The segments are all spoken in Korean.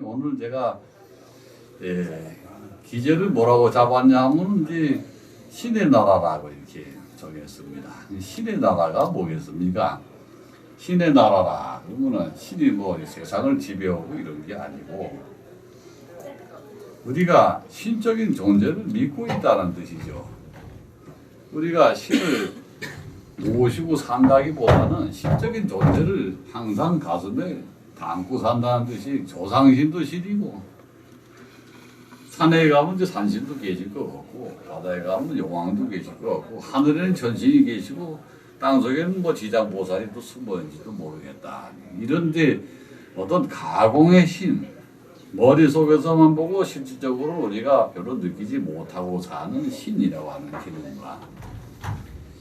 오늘 제가 기제를 뭐라고 잡았냐면 이제 신의 나라라고 이렇게 정했습니다. 신의 나라가 뭐겠습니까? 신의 나라라 그러면은 신이 뭐 세상을 지배하고 이런 게 아니고 우리가 신적인 존재를 믿고 있다는 뜻이죠. 우리가 신을 모시고 산다기보다는 신적인 존재를 항상 가슴에 담고 산다는 뜻이 조상신도 신이고 산에 가면 이제 산신도 계실 것 같고 바다에 가면 용왕도 계실 것 같고 하늘에는 전신이 계시고 땅속에는 뭐 지장보살이 또 숨어있는지도 모르겠다. 이런데 어떤 가공의 신 머릿속에서만 보고 실질적으로 우리가 별로 느끼지 못하고 사는 신이라고 하는 개념과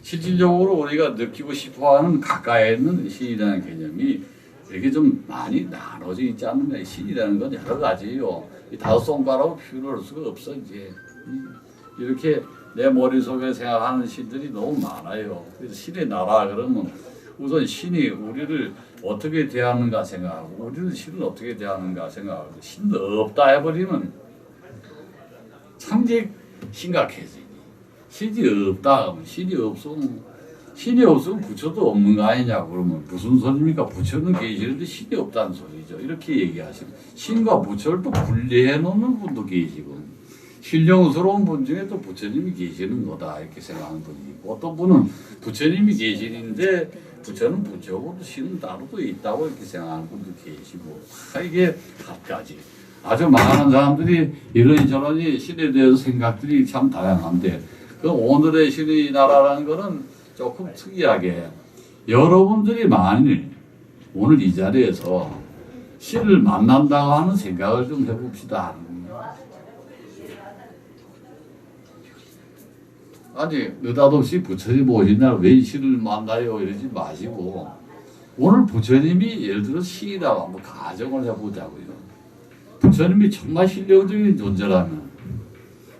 실질적으로 우리가 느끼고 싶어하는 가까이 있는 신이라는 개념이 이렇게 좀 많이 나눠져 있지 않느냐. 신이라는 건 여러 가지요. 이 다섯 손가락으로 표현할 수가 없어 이제. 이렇게 내 머릿속에 생각하는 신들이 너무 많아요. 그래서 신의 나라 그러면 우선 신이 우리를 어떻게 대하는가 생각하고 우리는 신을 어떻게 대하는가 생각하고 신도 없다 해버리면 창제 심각해지니. 신이 없다 하면 신이 없으면 부처도 없는 거 아니냐 그러면 무슨 소리입니까? 부처는 계시는데 신이 없다는 소리죠. 이렇게 얘기하시면 신과 부처를 또 분리해 놓는 분도 계시고 신령스러운 분 중에 또 부처님이 계시는 거다 이렇게 생각하는 분이 있고 어떤 분은 부처님이 계시는데 부처는 부처고 신은 따로 또 있다고 이렇게 생각하는 분도 계시고 이게 갖가지 아주 많은 사람들이 이러저러니 신에 대해서 생각들이 참 다양한데 그 오늘의 신의 나라라는 거는 조금 특이하게 여러분들이 만일 오늘 이 자리에서 신을 만난다고 하는 생각을 좀 해봅시다. 아니 느닷없이 부처님 오신 날 왜 신을 만나요 이러지 마시고 오늘 부처님이 예를 들어 신이라고 한번 가정을 해보자고요. 부처님이 정말 신령적인 존재라면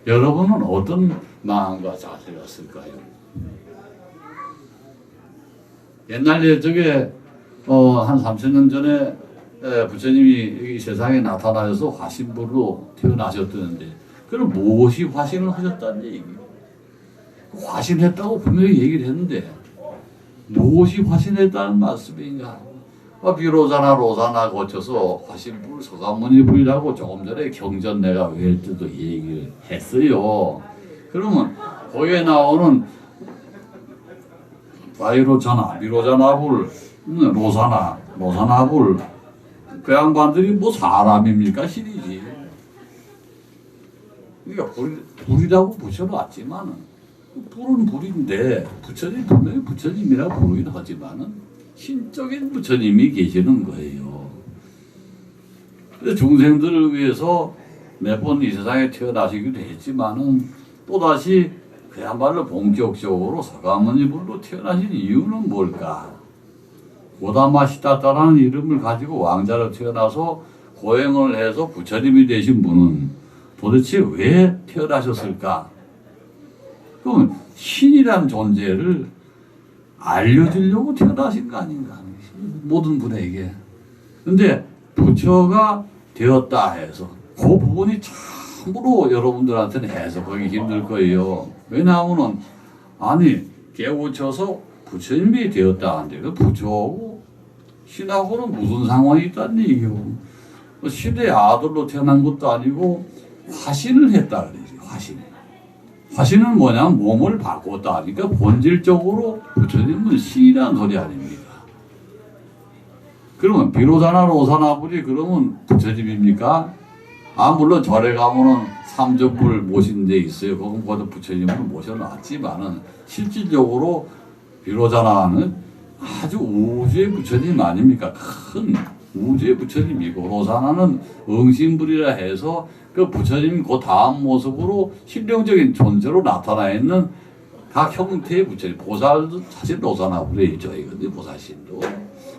여러분은 어떤 마음과 자세가 쓸까요? 옛날 저게 한 3,000년 전에 부처님이 이 세상에 나타나셔서 화신불로 태어나셨다는데 그럼 무엇이 화신을 하셨다는 얘기예요? 화신했다고 분명히 얘기를 했는데 무엇이 화신했다는 말씀인가? 비로자나 로자나 거쳐서 화신불 서가모니불이라고 조금 전에 경전 내가 외울 때도 얘기를 했어요. 그러면 거기에 나오는 바이로자나 비로자나불 로사나불 그 양반들이 뭐 사람입니까? 신이지. 그러니까 불이라고 붙여놨지만은 불은 불인데 부처님 분명히 부처님이라고 부르긴 하지만은 신적인 부처님이 계시는 거예요. 그래서 중생들을 위해서 몇 번 이 세상에 태어나시기도 했지만은 또다시 그야말로 본격적으로 서가모니불로 태어나신 이유는 뭘까? 고다마시다타라는 이름을 가지고 왕자로 태어나서 고행을 해서 부처님이 되신 분은 도대체 왜 태어나셨을까? 그러면 신이라는 존재를 알려주려고 태어나신 거 아닌가? 모든 분에게. 근데 부처가 되었다 해서 그 부분이 참으로 여러분들한테는 해석하기 힘들 거예요. 왜냐하면 아니 깨우쳐서 부처님이 되었다 하는데 그 부처하고 신하고는 무슨 상관이 있다는 얘기요. 신의 아들로 태어난 것도 아니고 화신을 했다 그래요. 화신은 뭐냐면 몸을 바꿨다 하니까 본질적으로 부처님은 신이라는 소리 아닙니까? 그러면 비로자나 로사나불이 그러면 부처님입니까? 물론 절에 가면은 삼전불 모신 데 있어요. 거기보다 부처님을 모셔놨지만은 실질적으로 비로자나는 아주 우주의 부처님 아닙니까? 큰 우주의 부처님이고 로사나는 응신불이라 해서 그 부처님 그 다음 모습으로 신령적인 존재로 나타나 있는 각 형태의 부처님 보살도 사실 로사나불이죠. 이건데 보살신도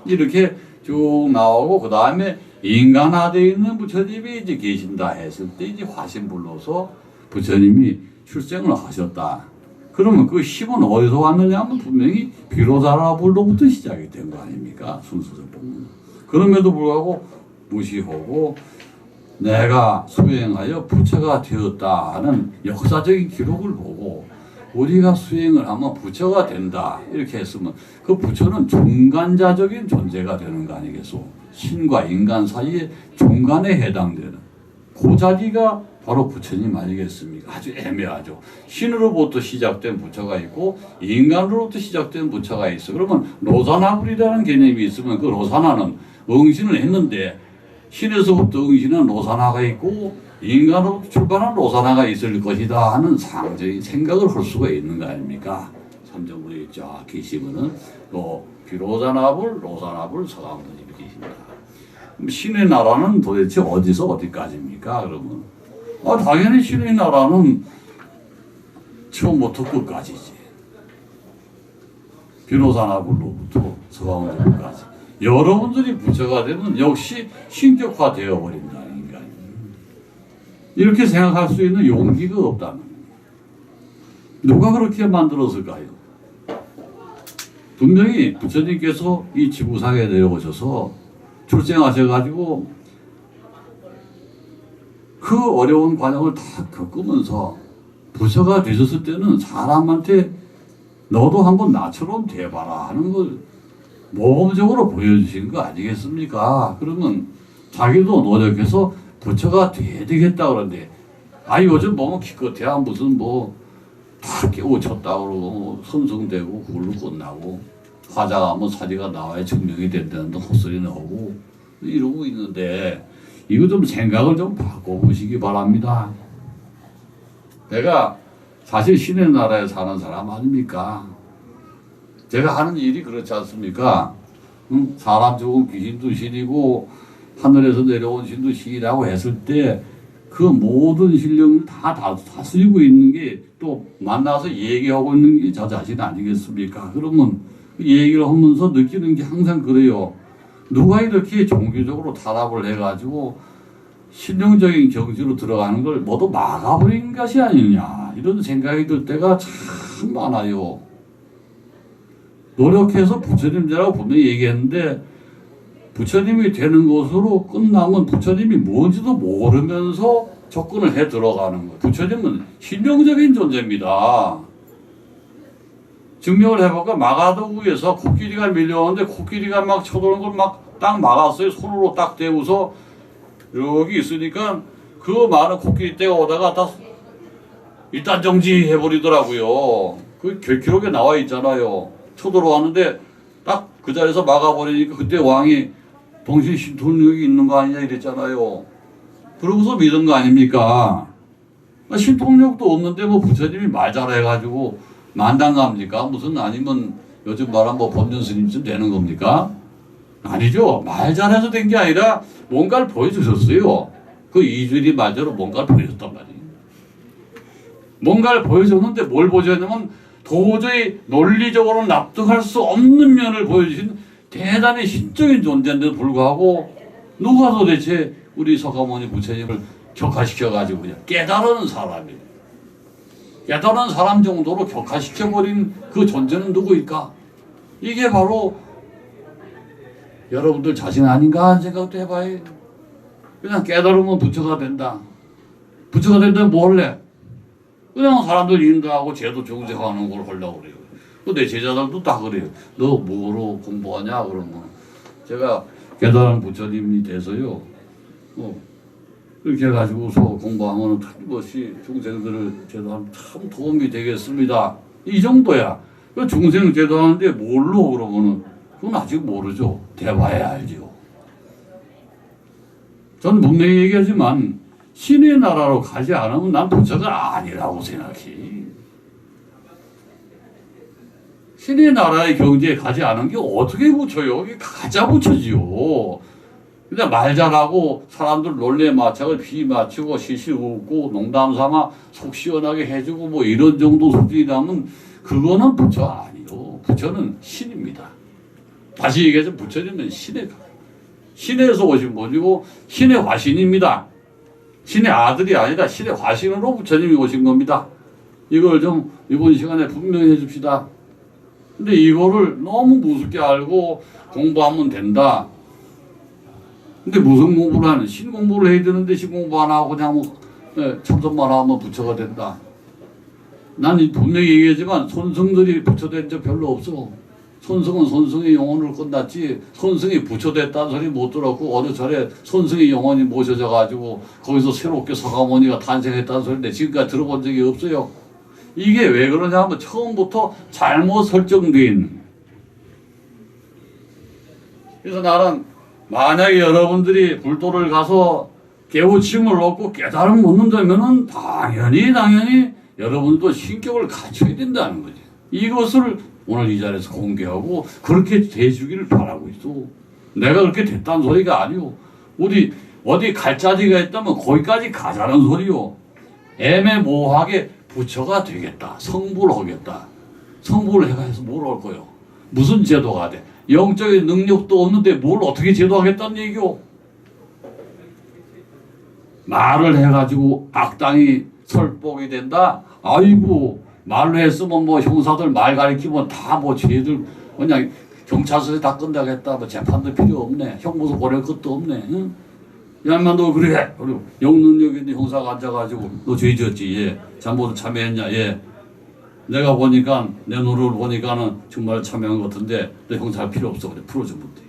이렇게 쭉 나오고 그 다음에 인간화되어 있는 부처님이 이제 계신다 했을 때 이제 화신불로서 부처님이 출생을 하셨다. 그러면 그 힘은 어디서 왔느냐 하면 분명히 비로자나불로부터 시작이 된 거 아닙니까? 순서를 보면. 그럼에도 불구하고 무시하고 내가 수행하여 부처가 되었다 하는 역사적인 기록을 보고 우리가 수행을 하면 부처가 된다 이렇게 했으면 그 부처는 중간자적인 존재가 되는 거 아니겠소? 신과 인간 사이의 중간에 해당되는 그 자리가 바로 부처님 아니겠습니까? 아주 애매하죠. 신으로부터 시작된 부처가 있고 인간으로부터 시작된 부처가 있어. 그러면 로사나불이라는 개념이 있으면 그 로사나는 응신을 했는데 신에서부터 응신한 로사나가 있고 인간으로부터 출발한 로사나가 있을 것이다 하는 상적인 생각을 할 수가 있는 거 아닙니까? 삼정부에 쫙 계시면은 또 비로자나불, 로사나불, 서가모니 계십니다. 신의 나라는 도대체 어디서 어디까지입니까? 그러면 당연히 신의 나라는 처음부터 끝까지지. 비로자나불로부터 서가모니까지. 여러분들이 부처가 되면 역시 신격화되어 버린다는 거 아닙니까? 이렇게 생각할 수 있는 용기가 없다는 거예요. 누가 그렇게 만들었을까요? 분명히 부처님께서 이 지구상에 내려오셔서 출생하셔가지고 그 어려운 과정을 다 겪으면서 부처가 되셨을 때는 사람한테 너도 한번 나처럼 돼봐라 하는 걸 모범적으로 보여주신 거 아니겠습니까? 그러면 자기도 노력해서 부처가 돼야 되겠다 그러는데 요즘 보면 기껏해야 무슨 다 깨우쳤다 그러고 선성되고 그걸로 끝나고 화장하면 사지가 나와야 증명이 된다는 헛소리 나오고 이러고 있는데 이거 좀 생각을 좀 바꿔보시기 바랍니다. 내가 사실 신의 나라에 사는 사람 아닙니까? 제가 하는 일이 그렇지 않습니까? 사람 죽은 귀신도 신이고 하늘에서 내려온 신도 신이라고 했을 때 그 모든 신령을 다 다스리고 있는 게 또 만나서 얘기하고 있는 게 저 자신 아니겠습니까? 그러면 얘기를 하면서 느끼는 게 항상 그래요. 누가 이렇게 종교적으로 타락을 해가지고 신령적인 경지로 들어가는 걸 모두 막아버린 것이 아니냐 이런 생각이 들 때가 참 많아요. 노력해서 부처님 되라고 분명히 얘기했는데 부처님이 되는 것으로 끝나면 부처님이 뭔지도 모르면서 접근을 해 들어가는 거예요. 부처님은 신령적인 존재입니다. 증명을 해볼까? 마가도구에서 코끼리가 밀려오는데 코끼리가 막 쳐도는 걸 막 딱 막았어요. 손으로 딱 대고서 여기 있으니까 그 많은 코끼리 떼가 오다가 다 일단 정지해버리더라고요. 그 기록에 나와 있잖아요. 쳐들어왔는데 딱 그 자리에서 막아버리니까 그때 왕이 동시에 신통력이 있는 거 아니냐 이랬잖아요. 그러고서 믿은 거 아닙니까? 신통력도 없는데 부처님이 말 잘해가지고 만당갑니까? 무슨 아니면 요즘 말하면 법륜 스님쯤 되는 겁니까? 아니죠. 말 잘해서 된 게 아니라 뭔가를 보여주셨어요. 그 이주일이 말대로 뭔가를 보여줬단 말이에요. 뭔가를 보여줬는데 뭘 보여줬냐면 도저히 논리적으로 납득할 수 없는 면을 보여주신 대단히 신적인 존재인데도 불구하고 누가 도대체 우리 서가모니 부처님을 격화시켜가지고 그냥 깨달은 사람이에요. 깨달은 사람 정도로 격화시켜버린 그 존재는 누구일까? 이게 바로 여러분들 자신 아닌가 하는 생각도 해봐요. 그냥 깨달으면 부처가 된다. 부처가 된다면 뭐 할래? 그냥 사람들 인도하고 제도 정직하는 걸 하려고 그래요. 내 제자들도 다 그래요. 너 뭐로 공부하냐? 그러면 제가 깨달은 부처님이 돼서요. 그렇게 해가지고서 공부하면 틀림없이 중생들을 제도하면 참 도움이 되겠습니다. 이 정도야. 그 중생 제도하는데 뭘로 그러면은 그건 아직 모르죠. 돼봐야 알죠. 저는 분명히 얘기하지만 신의 나라로 가지 않으면 난 부처가 아니라고 생각해. 신의 나라의 경지에 가지 않은 게 어떻게 부처요? 이게 가짜 부처지요. 그냥 말 잘하고 사람들 놀래 맞춰고 비 맞추고 시시 웃고 농담 삼아 속 시원하게 해주고 이런 정도 수준이라면 그거는 부처 아니요. 부처는 신입니다. 다시 얘기해서 부처님은 신에서 오신 분이고 신의 화신입니다. 신의 아들이 아니라 신의 화신으로 부처님이 오신 겁니다. 이걸 좀 이번 시간에 분명히 해줍시다. 근데 이거를 너무 무섭게 알고 공부하면 된다. 근데 무슨 공부를 하는? 신공부를 해야 되는데 신공부 안 하고 그냥 뭐 참선만 하면 부처가 된다. 난 분명히 얘기하지만 손승들이 부처된 적 별로 없어. 손승은 손승의 영혼을 끝났지 손승이 부처됐다는 소리 못 들었고 어느 절에 손승의 영혼이 모셔져 가지고 거기서 새롭게 서가모니가 탄생했다는 소리인데 지금까지 들어본 적이 없어요. 이게 왜 그러냐 하면 처음부터 잘못 설정된. 그래서 나는 만약에 여러분들이 불도를 가서 깨우침을 얻고 깨달음을 얻는다면은 당연히 여러분도 신격을 갖춰야 된다는 거지. 이것을 오늘 이 자리에서 공개하고 그렇게 돼주기를 바라고 있어. 내가 그렇게 됐다는 소리가 아니오. 우리 어디 갈 자리가 있다면 거기까지 가자는 소리요. 애매모호하게 부처가 되겠다. 성불을 하겠다. 성불을 해서 뭘 할 거요? 무슨 제도가 돼? 영적인 능력도 없는데 뭘 어떻게 제도하겠다는 얘기요? 말을 해가지고 악당이 설복이 된다? 아이고 말로 했으면 뭐 형사들 말 가리키면 다 뭐 죄들 그냥 경찰서에 다 끝나겠다. 뭐 재판도 필요 없네. 형무소 보낼 것도 없네. 응? 야만 너 그래. 그리고 영능력 있는 형사가 앉아가지고 너 죄 지었지? 예. 잘못 참여했냐? 예. 내가 보니까 내 노력을 보니까는 정말 참여한 것 같은데 너 형사 필요 없어. 그래 풀어주면 돼.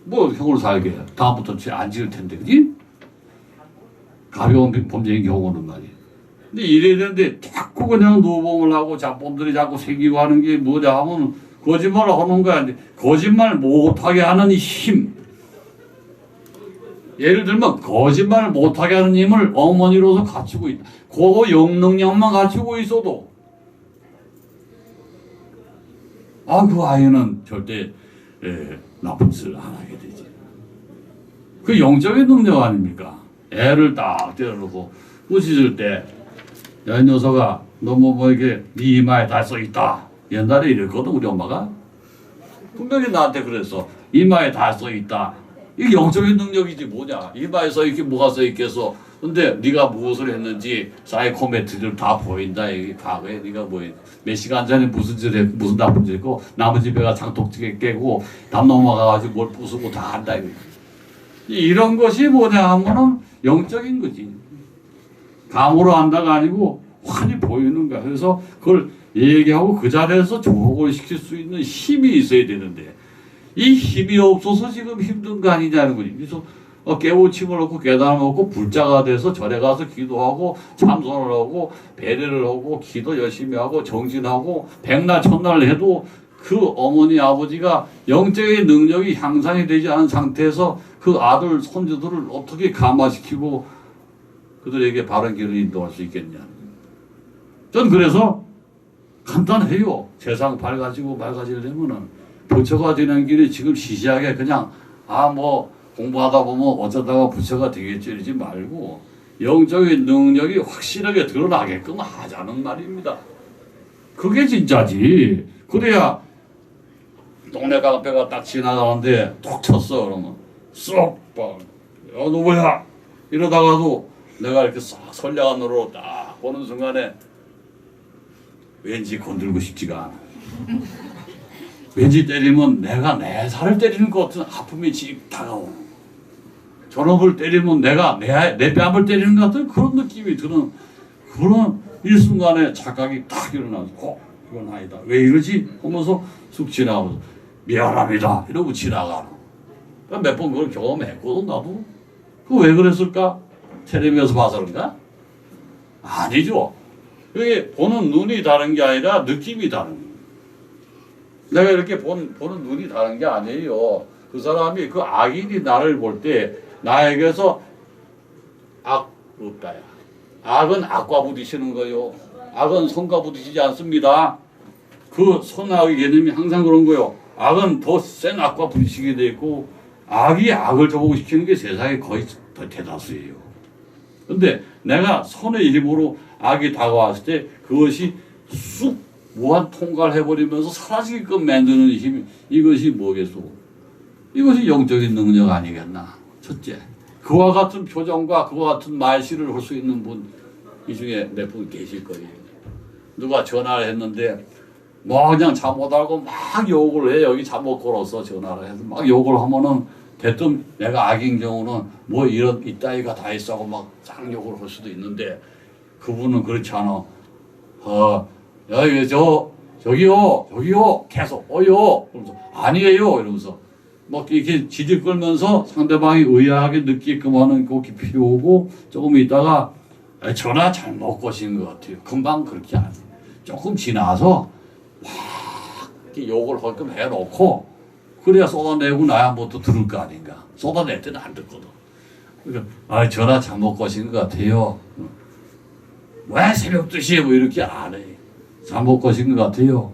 뭐 형을 살게 해. 다음부터 죄 안 지을 텐데 그지? 가벼운 범죄인 경우는 말이야. 근데 이래야 되는데 자꾸 그냥 노범을 하고 잡범들이 자꾸 생기고 하는 게 뭐냐 하면 거짓말을 하는 거야. 거짓말 못하게 하는 힘. 예를 들면 거짓말 못하게 하는 힘을 어머니로서 갖추고 있다. 그 영능력만 갖추고 있어도 그 아이는 절대 나쁜 짓을 안 하게 되지. 그 영적인 능력 아닙니까? 애를 딱 때려놓고 꾸짖을 때 야, 이 녀석아, 너 뭐 이게 네 이마에 다 써있다. 옛날에 이랬거든, 우리 엄마가. 분명히 나한테 그랬어. 이마에 다 써있다. 이게 영적인 능력이지 뭐냐. 이마에 써있긴 뭐가 써있겠어. 근데 네가 무엇을 했는지 사이코메트리를 다 보인다. 이 과거에 네가 몇 시간 전에 무슨 짓을 했고 무슨 나쁜 짓 했고 나머지 배가 장독지게 깨고 담 넘어가가지고 뭘 부수고 다 한다. 이런 것이 뭐냐 하면은 영적인 거지. 감으로 한다가 아니고 환히 보이는 거야. 그래서 그걸 얘기하고 그 자리에서 조곡을 시킬 수 있는 힘이 있어야 되는데 이 힘이 없어서 지금 힘든 거 아니냐는 거지. 그래서 깨우침을 얻고 깨달음을 얻고 불자가 돼서 절에 가서 기도하고 참선을 하고 배례를 하고 기도 열심히 하고 정진하고 백날 천날을 해도 그 어머니 아버지가 영적인 능력이 향상이 되지 않은 상태에서 그 아들 손주들을 어떻게 감화시키고 그들에게 바른 길을 인도할 수 있겠냐. 전 그래서 간단해요. 세상 밝아지려면은 부처가 되는 길이 지금 시시하게 그냥 뭐 공부하다 보면 어쩌다가 부처가 되겠지 이러지 말고 영적인 능력이 확실하게 드러나게끔 하자는 말입니다. 그게 진짜지. 그래야 동네 깡패가 딱 지나가는데 톡 쳤어 그러면 쏙 야 너 뭐야 이러다가도 내가 이렇게 싹 선량한으로 딱 보는 순간에 왠지 건들고 싶지가 않아. 왠지 때리면 내가 내 살을 때리는 것 같은 아픔이 직 다가오는. 저놈을 때리면 내가 내 뺨을 때리는 것 같은 그런 느낌이 드는 그런 일순간에 착각이 딱 일어나서 이건 아니다. 왜 이러지? 하면서 쑥 지나가면서 미안합니다. 이러고 지나가는. 몇 번 그걸 경험했거든 나도. 그 왜 그랬을까? 텔레비에서 봐서 그런가? 아니죠. 그게 보는 눈이 다른 게 아니라 느낌이 다른 거예요. 내가 이렇게 보는 눈이 다른 게 아니에요. 그 사람이 그 악인이 나를 볼 때 나에게서 악 없다야. 악은 악과 부딪히는 거요. 악은 선과 부딪히지 않습니다. 그 선악의 개념이 항상 그런 거요. 악은 더 센 악과 부딪히게 돼 있고 악이 악을 조복시키는 게 세상에 거의 대다수예요. 근데 내가 선의 힘으로 악이 다가왔을 때 그것이 쑥 무한 통과를 해버리면서 사라지게끔 만드는 힘, 이것이 뭐겠소? 이것이 영적인 능력 아니겠나? 첫째, 그와 같은 표정과 그와 같은 말씨를 할 수 있는 분 이 중에 몇 분 계실 거예요. 누가 전화를 했는데 뭐 그냥 잠 못 알고 막 욕을 해. 여기 잠못 걸어서 전화를 해서 막 욕을 하면은 대뜸 내가 악인 경우는 뭐 이런 이따위가 다 있어고 막 쌍욕을 할 수도 있는데 그분은 그렇지 않아. 저기요 계속 그러면서 아니에요 이러면서 막 이렇게 지질 끌면서 상대방이 의아하게 느끼게끔 하는 그 필요고 조금 있다가 전화 잘못 거신 것 같아요. 금방 그렇게 안 해. 조금 지나서 확 욕을 헐끔 해놓고 그래야 쏟아내고 나야 뭐 또 들을 거 아닌가. 쏟아낼 때는 안 듣거든. 그러니까 전화 잘못 거신 것 같아요. 왜 새벽 2시에 뭐 이렇게 안 해. 잘못 거신 것 같아요.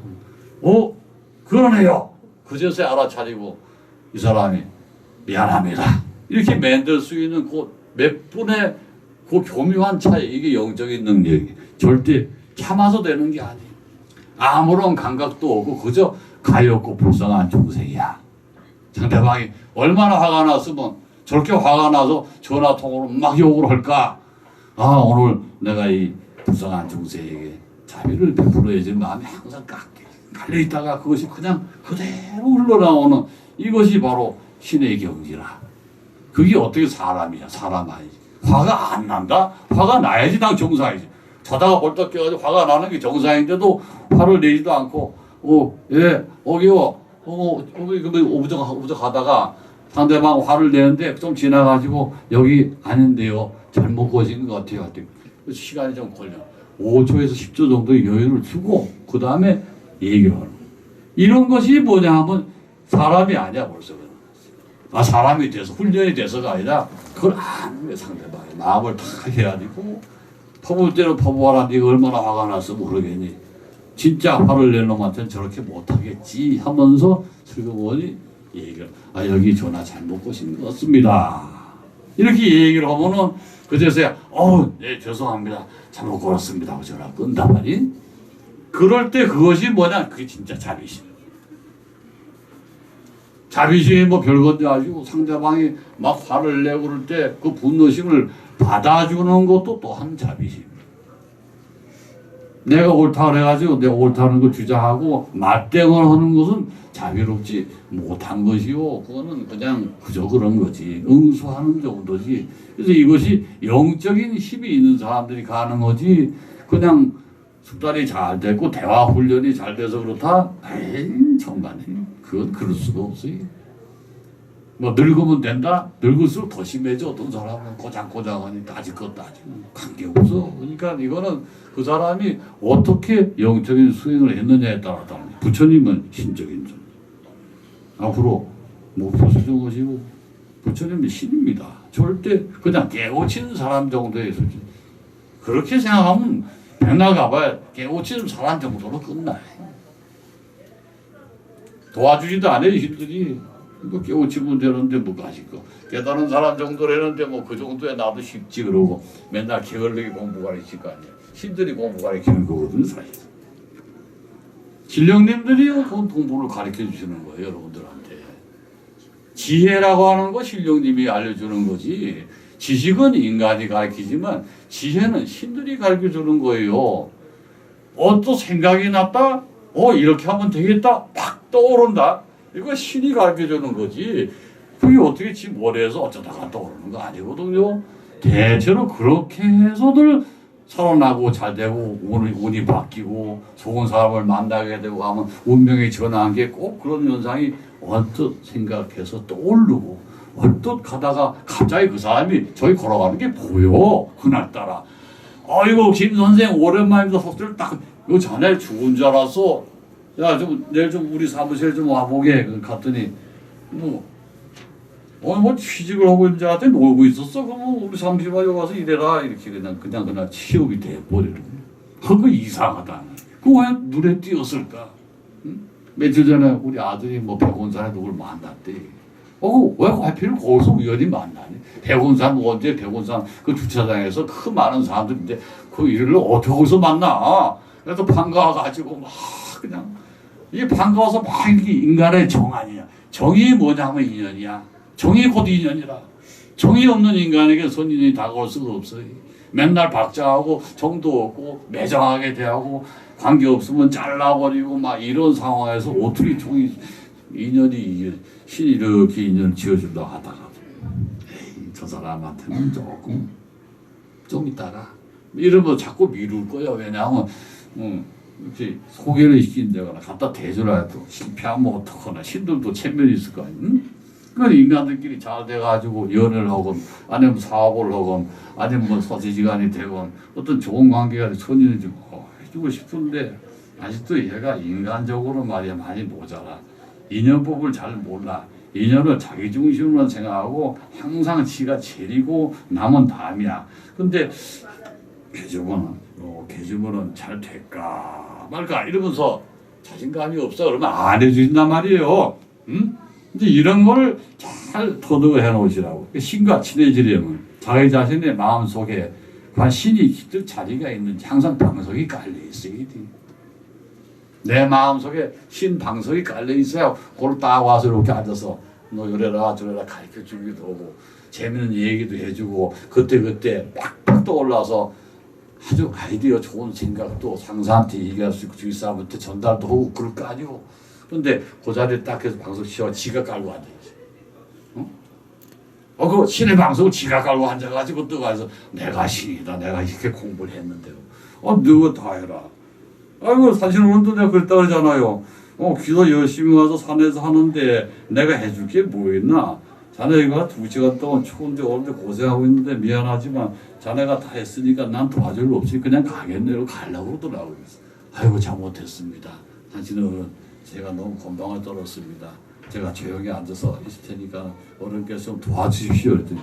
그러네요. 그제서야 알아차리고 이 사람이 미안합니다. 이렇게 만들 수 있는 그 몇 분의 그 교묘한 차이, 이게 영적인 능력이 절대 참아서 되는 게 아니에요. 아무런 감각도 없고 그저 가엾고 불쌍한 중생이야. 상대방이 얼마나 화가 났으면 저렇게 화가 나서 전화통으로 막 욕을 할까? 오늘 내가 이 불쌍한 중생에게 자비를 베풀어야지 마음이 항상 깔려있다가 그것이 그냥 그대로 흘러나오는 이것이 바로 신의 경지라. 그게 어떻게 사람이야? 사람 아니지. 화가 안 난다? 화가 나야지 난 정상이지. 자다가 벌떡 깨가지고 화가 나는 게 정상인데도 화를 내지도 않고 오부적하다가 상대방 화를 내는데 좀 지나가지고 여기 아닌데요. 잘못 거신 것 같아요. 시간이 좀 걸려. 5초에서 10초 정도의 여유를 주고 그 다음에 얘기를 하는 거예요. 이런 것이 뭐냐 하면 사람이 아니야 벌써. 사람이 돼서 훈련이 돼서가 아니라 그걸 아는 게 상대방의 마음을 다 해야 되고 퍼볼 때는 퍼보아라. 네가 얼마나 화가 나서 모르겠니. 진짜 화를 낼 놈한테는 저렇게 못하겠지 하면서 슬그머니 얘기를 여기 전화 잘못 거신 것 같습니다. 이렇게 얘기를 하면은 그제서야 네 죄송합니다. 잘못 걸었습니다 하고 전화 끈단 말이. 그럴 때 그것이 뭐냐, 그게 진짜 자비심. 자비심이 뭐 별건데 가지고 상대방이 막 화를 내고 그럴 때 그 분노심을 받아주는 것도 또한 자비심. 내가 옳다 그래가지고 내가 옳다는 걸 주장하고 맞대응을 하는 것은 자비롭지 못한 것이요. 그거는 그냥 그저 그런 거지. 응수하는 정도지. 그래서 이것이 영적인 힘이 있는 사람들이 가는 거지. 그냥 숙달이 잘 됐고 대화 훈련이 잘 돼서 그렇다? 정말에 그건 그럴 수가 없어요. 뭐 늙으면 된다? 늙을수록 더 심해져. 어떤 사람은 고장고장하니 따지고 따지고 관계없어. 그러니까 이거는 그 사람이 어떻게 영적인 수행을 했느냐에 따라 다른 거예요. 부처님은 신적인 존재. 앞으로 못 부수는 것이고 부처님은 신입니다. 절대 그냥 깨우치는 사람 정도의 수준. 그렇게 생각하면 백날 가봐야 깨우치는 사람 정도로 끝나요. 도와주지도 않아요, 힘들이. 이거 깨우치면 되는데 뭐가 하실 거. 깨달은 사람 정도라는데 뭐 그 정도에 나도 쉽지 그러고 맨날 게을르게 공부 가르칠 거 아니야. 힘들이 공부 가르치는 거거든요, 사실. 신령님들이 그 공부를 가르쳐 주시는 거예요, 여러분들한테. 지혜라고 하는 거 신령님이 알려주는 거지. 지식은 인간이 가르치지만 지혜는 신들이 가르쳐 주는 거예요. 또 생각이 났다? 이렇게 하면 되겠다? 팍 떠오른다? 이거 신이 가르쳐 주는 거지. 그게 어떻게 지 머리에서 어쩌다가 떠오르는 거 아니거든요. 대체로 그렇게 해서들 살아나고 잘 되고 운이 바뀌고 좋은 사람을 만나게 되고 하면 운명이 전환한 게 꼭 그런 현상이 언뜻 생각해서 떠오르고 언뜻 가다가 갑자기 그 사람이 저기 걸어가는 게 보여. 그날따라. 이거 김 선생 오랜만입니다. 속들 딱 이거 전에 죽은 줄 알았어. 야, 내일 좀 우리 사무실 좀 와보게. 갔더니 뭐 취직을 하고 있는 줄 알았더니 놀고 있었어. 그럼 우리 사무실 와서 일해라. 이렇게 그냥 취업이 돼버리는 거야. 그거 이상하다. 그거 왜 눈에 띄었을까? 응? 며칠 전에 우리 아들이 백원산에 누굴 만났대. 왜 하필 거기서 우연히 만나니? 백원산 언제 백원산 그 주차장에서 그 많은 사람들인데 그 일을 어떻게 거기서 만나? 그래서 반가워가지고 막 그냥 이게 반가워서 막 이렇게 인간의 정 아니야. 정이 뭐냐면 인연이야. 정이 곧 인연이라. 정이 없는 인간에게 선인이 다가올 수가 없어요. 맨날 박장하고 정도 없고 매정하게 대하고 관계 없으면 잘라버리고 막 이런 상황에서 어떻게 정이 인연이 신이 이렇게 인연 지어준다 하다가 에이, 저 사람한테는 조금 좀 있다가 이러면 자꾸 미룰 거야. 왜냐하면 이렇게 소개를 시킨다거나 갖다 대주라 해도 실패하면 어떡하나 신들도 체면이 있을 거 아니야. 응? 그건 인간들끼리 잘 돼가지고 연애를 하건 아니면 사업을 하건 아니면 뭐 서지지간이 되건 어떤 좋은 관계가 천연해지고 해주고 싶은데 아직도 얘가 인간적으로 말이야 많이 모자라. 인연법을 잘 몰라. 인연을 자기 중심으로 생각하고 항상 지가 제리고 남은 남이야. 근데 개주문은 잘 될까 말까 이러면서 자신감이 없어 그러면 안 해주신단 말이에요. 응? 근데 이런 걸 잘 터득을 해놓으시라고. 신과 친해지려면 자기 자신의 마음속에 과연 신이 깃들 자리가 있는지 항상 방석이 깔려 있어야 돼. 내 마음속에 신 방석이 깔려 있어야 그걸 딱 와서 이렇게 앉아서 너 이래라 저래라 가르쳐 주기도 하고 재밌는 얘기도 해주고 그때 빡빡 떠올라서 아주 아이디어 좋은 생각도 상사한테 얘기할 수 있고 주위 사람한테 전달도 하고 그럴 거 아니고. 근데 그 자리에 딱 해서 방석 씌워 지가 깔고 앉아있어. 그 신의 방석을 지가 깔고 앉아가지고 떠가서 내가 신이다. 내가 이렇게 공부를 했는데요. 너가 다 해라. 아이고 산신오는도 내가 그랬다 그러잖아요. 기도 열심히 와서 산에서 하는데 내가 해줄 게 뭐 있나. 자네가 2시간 동안 추운데 오는데 고생하고 있는데 미안하지만 자네가 다 했으니까 난 도와줄 일 없이 그냥 가겠네요. 가려고 그러더라고요. 아이고 잘못했습니다. 당신은 제가 너무 건방을 떨었습니다. 제가 조용히 앉아서 있을 테니까 어른께서 좀 도와주십시오. 그랬더니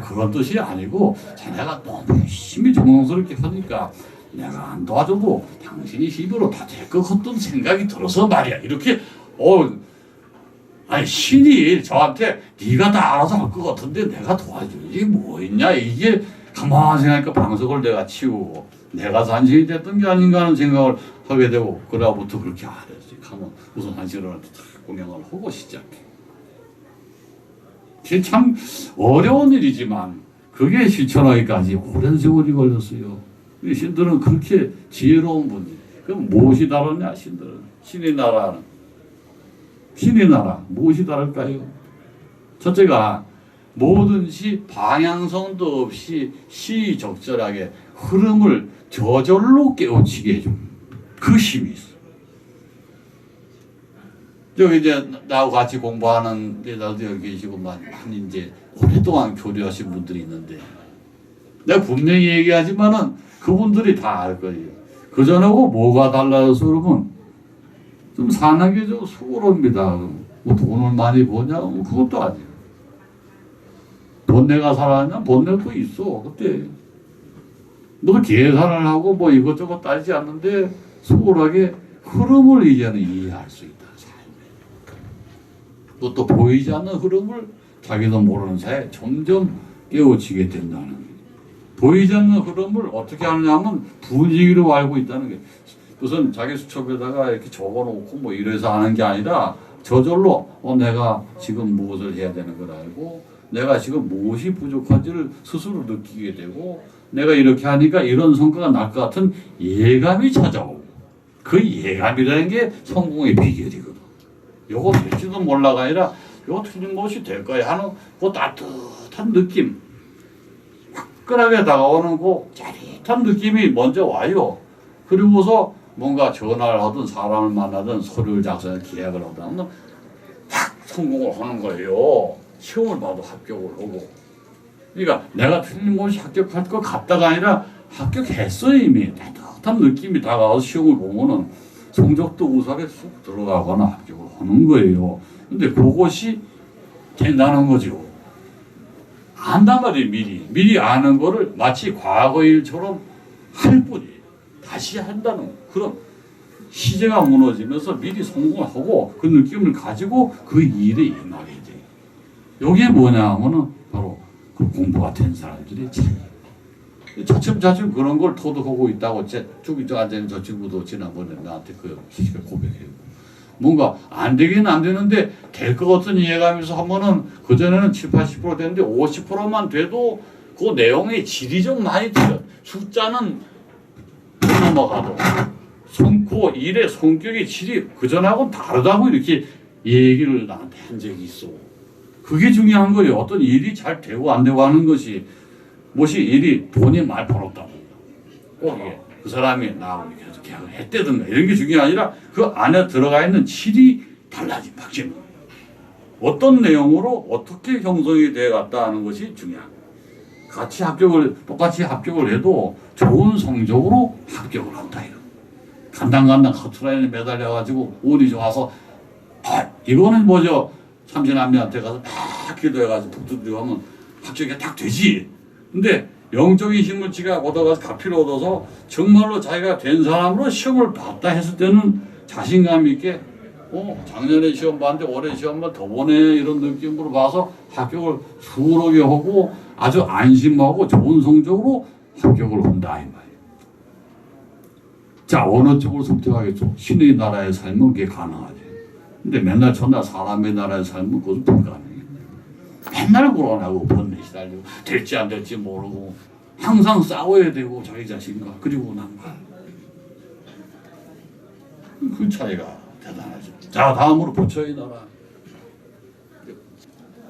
그런 뜻이 아니고 자네가 너무 열심히 정성스럽게 하니까 내가 안 도와줘도 당신이 힘으로 다 될 것 같던 생각이 들어서 말이야. 이렇게 아니 신이 저한테 네가 다 알아서 할 것 같은데 내가 도와주지 뭐 있냐. 이게 가만히 생각하니까 방석을 내가 치우고 내가 산신이 됐던 게 아닌가 하는 생각을 하게 되고 그래부터 그렇게 안 했지. 가면 우선 산신한테 공양을 하고 시작해. 그게 참 어려운 일이지만 그게 실천하기까지 오랜 세월이 걸렸어요. 이 신들은 그렇게 지혜로운 분이. 그럼 무엇이 다르냐 신들은. 신의 나라 무엇이 다를까요? 첫째가 뭐든지 방향성도 없이 시적절하게 흐름을 저절로 깨우치게 해준 그 힘이 있어. 저기 이제 나하고 같이 공부하는 데들도 여기 계시고 많이 이제 오랫동안 교류하신 분들이 있는데 내가 분명히 얘기하지만은 그분들이 다 알 거예요. 그 전하고 뭐가 달라서 그러면 좀 사는 게 좀 수고롭니다. 뭐 돈을 많이 버냐? 뭐 그것도 아니에요. 돈 내가 살았냐? 돈 내도 있어. 그때 너 계산을 하고 뭐 이것저것 따지지 않는데 수월하게 흐름을 이제는 이해할 수 있다. 또 보이지 않는 흐름을 자기도 모르는 사이에 점점 깨우치게 된다는 거예요. 보이지 않는 흐름을 어떻게 하느냐면 분위기로 알고 있다는 게 우선 자기 수첩에다가 이렇게 적어놓고 뭐 이래서 하는 게 아니라 저절로 내가 지금 무엇을 해야 되는 걸 알고 내가 지금 무엇이 부족한지를 스스로 느끼게 되고 내가 이렇게 하니까 이런 성과가 날 것 같은 예감이 찾아오고 그 예감이라는 게 성공의 비결이거든. 요거 될지도 몰라가 아니라 요거 틀림없이 될 거야 하는 그 따뜻한 느낌 화끈하게 다가오는 그 짜릿한 느낌이 먼저 와요. 그리고서 뭔가 전화를 하든 사람을 만나든 서류를 작성해서 계약을 하든 하면 확 성공을 하는 거예요. 시험을 봐도 합격을 하고. 그러니까 내가 틀림없이 합격할 것 같다가 아니라 합격했어요 이미. 따뜻한 느낌이 다가와서 시험을 보면은 성적도 우선에 쑥 들어가거나 합격을 하는 거예요. 근데 그것이 된다는 거죠. 안단 말이에요 미리 아는 거를 마치 과거 일처럼 할 뿐이에요. 다시 한다는 그런 시제가 무너지면서 미리 성공을 하고 그 느낌을 가지고 그 일에 임하게 돼요. 이게 뭐냐 하면은 바로 그 공부가 된 사람들의 차이. 차츰 그런 걸 토득하고 있다고 저기 앉아있는 저 친구도 지난번에 나한테 그 고백해요. 뭔가 안 되긴 안 되는데 될 것 같은 이해감에서 하면은 그전에는 70~80% 됐는데 50%만 돼도 그 내용의 질이 좀 많이 틀려. 숫자는 넘어가도 그 일의 성격의 질이 그전하고는 다르다고 이렇게 이 얘기를 나한테 한 적이 있어. 그게 중요한 거예요. 어떤 일이 잘 되고 안 되고 하는 것이 무엇이 일이 돈이 많이 벌었다고 꼭 이게 그 사람이 나하고 계속 계약을 했다든가 이런 게 중요한 게 아니라 그 안에 들어가 있는 질이 달라진 박지는 어떤 내용으로 어떻게 형성이 되어 갔다 하는 것이 중요한 똑같이 합격을 해도 좋은 성적으로 합격을 한다 이런 간당간당 커트라인에 매달려가지고 운이 좋아서 이거는 뭐죠 삼신남녀한테 가서 막 기도해가지고 북두드리고 하면 합격이 딱 되지. 근데 영적인 힘을 지가 얻어가서 가피를 얻어서 정말로 자기가 된 사람으로 시험을 봤다 했을 때는 자신감 있게 작년에 시험 봤는데 올해 시험만 더 보네 이런 느낌으로 봐서 합격을 수월하게 하고 아주 안심하고 좋은 성적으로 합격을 한다 이 말이에요. 자 어느 쪽을 선택하겠죠? 신의 나라의 삶은 그게 가능하지. 근데 맨날 전날 사람의 나라의 삶은 그것은 불가능해. 맨날 불안하고 번뇌 시달리고 될지 안 될지 모르고 항상 싸워야 되고 자기 자신과 그리고 남과 그 차이가 대단하죠. 자 다음으로 부처의 나라.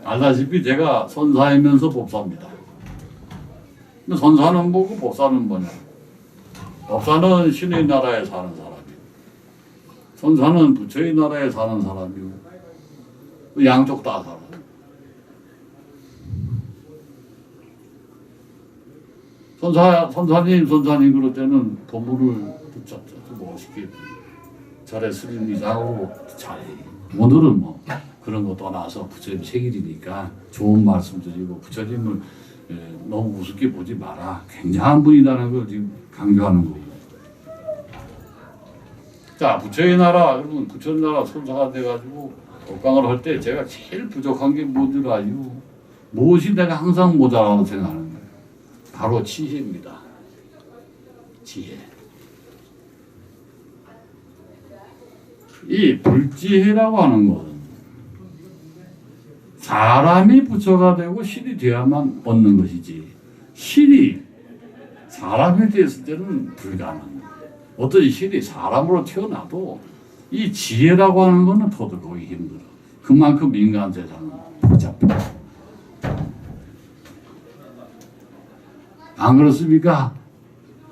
알다시피 제가 선사이면서 법사입니다. 근데 선사는 뭐고 법사는 뭐냐? 법사는 신의 나라에 사는 사람이고 선사는 부처의 나라에 사는 사람이고 양쪽 다 살아. 선사님 그럴 때는 법문을 붙잡죠. 멋있게 절에 스님이자고 잘해. 오늘은 뭐 그런 거 떠나서 부처님 생일이니까 좋은 말씀 드리고 부처님을 너무 우습게 보지 마라. 굉장한 분이라는 걸 지금 강조하는 거고. 자 부처의 나라 그러면 부처의 나라 선사가 돼가지고 법강을 할 때 제가 제일 부족한 게 뭔지 알죠? 무엇이 내가 항상 모자라고 생각하는 거예요. 바로 지혜입니다. 지혜. 이 불지혜라고 하는 것은 사람이 부처가 되고 신이 되어야만 얻는 것이지 신이 사람이 됐을 때는 불가능합니다. 어떤 신이 사람으로 태어나도 이 지혜라고 하는 것은 터득하기 힘들어. 그만큼 인간 세상은 복잡해. 안 그렇습니까?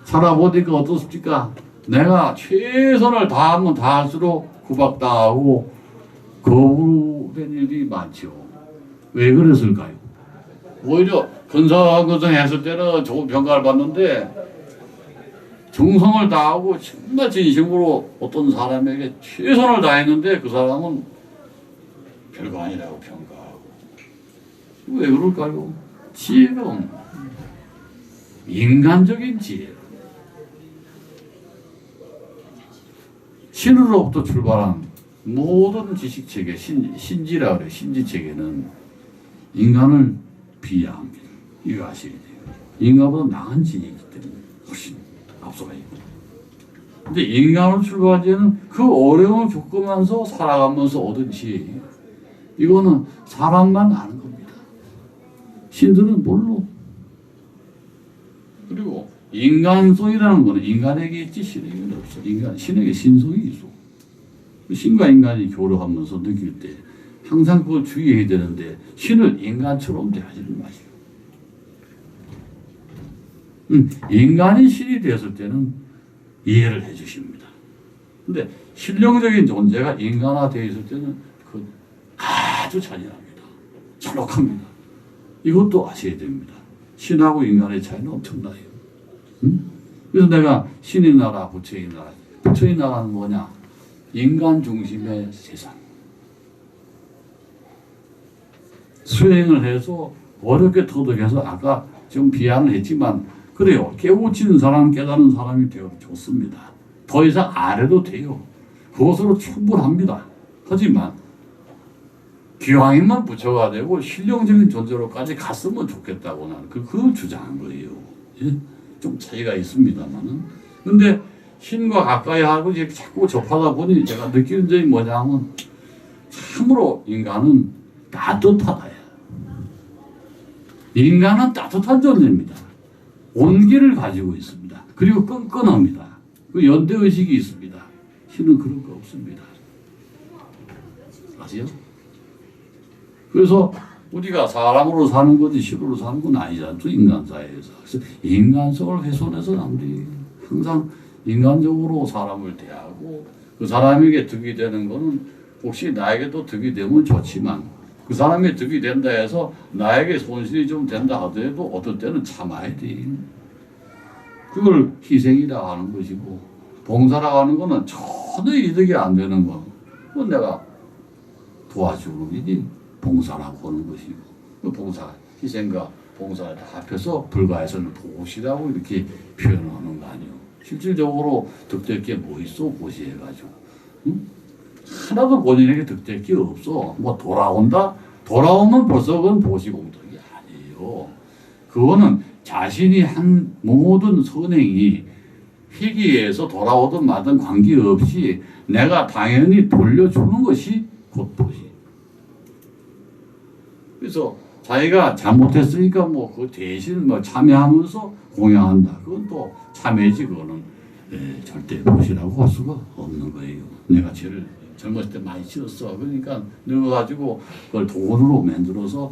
살아보니까 어떻습니까? 내가 최선을 다하면 다할수록 구박당하고 거부된 일이 많죠. 왜 그랬을까요? 오히려 근성근성했을 때는 좋은 평가를 받는데 정성을 다하고 정말 진심으로 어떤 사람에게 최선을 다했는데 그 사람은 별거 아니라고 평가하고 왜 그럴까요? 지혜가 없는 인간적인 지혜 신으로부터 출발한 모든 지식체계 신지라 그래. 신지체계는 인간을 비하합니다. 이거 아시게 돼요. 인간보다 나은 지혜이기 때문에 훨씬 앞서가 있고. 근데 인간으로 출발한 지혜는 그 어려움을 겪으면서 살아가면서 얻은 지혜예요. 이거는 사람만 아는 겁니다. 신들은 뭘로? 그리고 인간성이라는 거는 인간에게 있지 신에게는 없어. 신에게 신성이 있어. 신과 인간이 교류하면서 느낄 때 항상 그걸 주의해야 되는데 신을 인간처럼 대하지는 마시고 인간이 신이 되었을 때는 이해를 해 주십니다. 근데 신령적인 존재가 인간화되어 있을 때는 그 아주 잔인합니다. 잔혹합니다. 이것도 아셔야 됩니다. 신하고 인간의 차이는 엄청나요. 그래서 내가 신의 나라, 부처의 나라. 부처의 나라는 뭐냐? 인간 중심의 세상. 수행을 해서 어렵게 터득해서 아까 좀 비하는 했지만 그래요. 깨우치는 사람, 깨닫는 사람이 되어도 좋습니다. 더 이상 안 해도 돼요. 그것으로 충분합니다. 하지만 기왕이면 부처가 되고 신령적인 존재로까지 갔으면 좋겠다고 나는 그걸 주장한 거예요. 예? 좀 차이가 있습니다만은. 근데 신과 가까이 하고 이렇게 자꾸 접하다 보니 제가 느끼는 점이 뭐냐면 참으로 인간은 따뜻하다. 인간은 따뜻한 존재입니다. 온기를 가지고 있습니다. 그리고 끈끈합니다. 그 연대의식이 있습니다. 신은 그런 거 없습니다. 아세요? 그래서 우리가 사람으로 사는 거지 식으로 사는 건 아니잖아. 또 인간사회에서. 그래서 인간성을 훼손해서는 안 돼. 항상 인간적으로 사람을 대하고 그 사람에게 득이 되는 거는 혹시 나에게도 득이 되면 좋지만 그 사람이 득이 된다 해서 나에게 손실이 좀 된다 하더라도 어떨 때는 참아야 돼. 그걸 희생이라고 하는 것이고 봉사라고 하는 거는 전혀 이득이 안 되는 거. 그건 내가 도와주는 일이 봉사라고 하는 것이고 그 봉사, 희생과 봉사를 다 합해서 불가에서는 보시라고 이렇게 표현하는 거 아니에요. 실질적으로 득될 게 뭐 있어 보시해가지고 응? 하나도 본인에게 득될 게 없어. 뭐 돌아온다? 돌아오면 벌써 그건 보시공덕이 아니에요. 그거는 자신이 한 모든 선행이 희귀에서 돌아오든 마든 관계없이 내가 당연히 돌려주는 것이 곧 보시. 그래서 자기가 잘못했으니까 뭐 그 대신 뭐 참여하면서 공양한다. 그건 또 참여지. 그거는 절대 보시라고 할 수가 없는 거예요. 내가 죄를 젊었을 때 많이 지었어. 그러니까 늙어가지고 그걸 돈으로 만들어서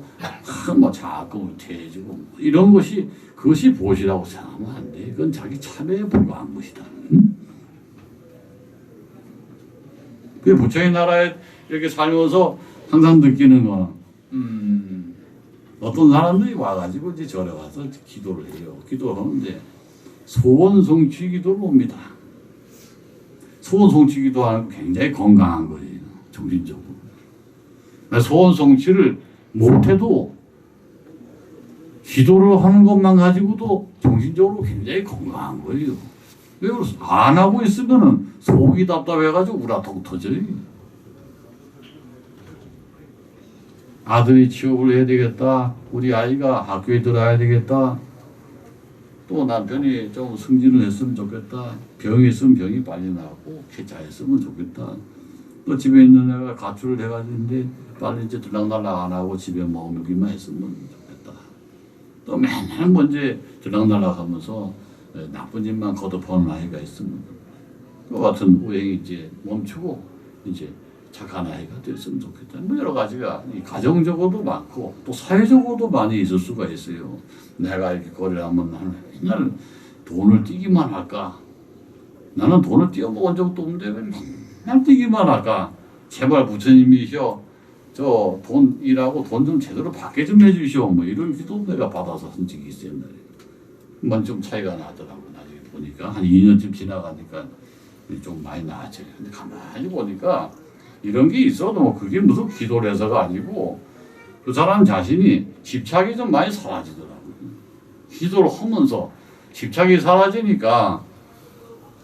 뭐 자금을 대주고 뭐 이런 것이 그것이 보시라고 생각하면 안 돼. 그건 자기 참여에 불과한 것이다. 응? 그 부처의 나라에 이렇게 살면서 항상 느끼는 건 어떤 사람들이 와가지고 이제 절에 와서 기도를 해요. 기도를 하는데 소원 성취 기도를 옵니다. 소원 성취 기도하는 거 굉장히 건강한 거예요. 정신적으로. 소원 성취를 못해도 기도를 하는 것만 가지고도 정신적으로 굉장히 건강한 거예요. 왜 그래서 안 하고 있으면은 속이 답답해가지고 우라통 터져요. 아들이 취업을 해야 되겠다. 우리 아이가 학교에 들어가야 되겠다. 또 남편이 좀 승진을 했으면 좋겠다. 병이 있으면 병이 빨리 나고 쾌차했으면 좋겠다. 또 집에 있는 애가 가출을 해가지고 빨리 이제 들락날락 안 하고 집에 머물기만 했으면 좋겠다. 또 맨날 먼저 들락날락 하면서 나쁜 짓만 거듭하는 아이가 있으면 그 같은 우행이 이제 멈추고 이제 착한 아이가 됐으면 좋겠다. 뭐 여러 가지가 가정적으로도 많고 또 사회적으로도 많이 있을 수가 있어요. 내가 이렇게 거래를 하면 나는 맨날 돈을 띄기만 할까? 나는 돈을 띄어먹은 적도 없는데 왜 맨날 띄기만 할까? 제발 부처님이시여 저 돈 일하고 돈 좀 제대로 받게 좀 해주시오. 뭐 이런 기도 내가 받아서 한 적이 있어요. 그만 좀 차이가 나더라고. 나중에 보니까 한 2년쯤 지나가니까 좀 많이 나아져요. 근데 가만히 보니까 이런 게 있어도 뭐 그게 무슨 기도를 해서가 아니고 그 사람 자신이 집착이 좀 많이 사라지더라고요. 기도를 하면서 집착이 사라지니까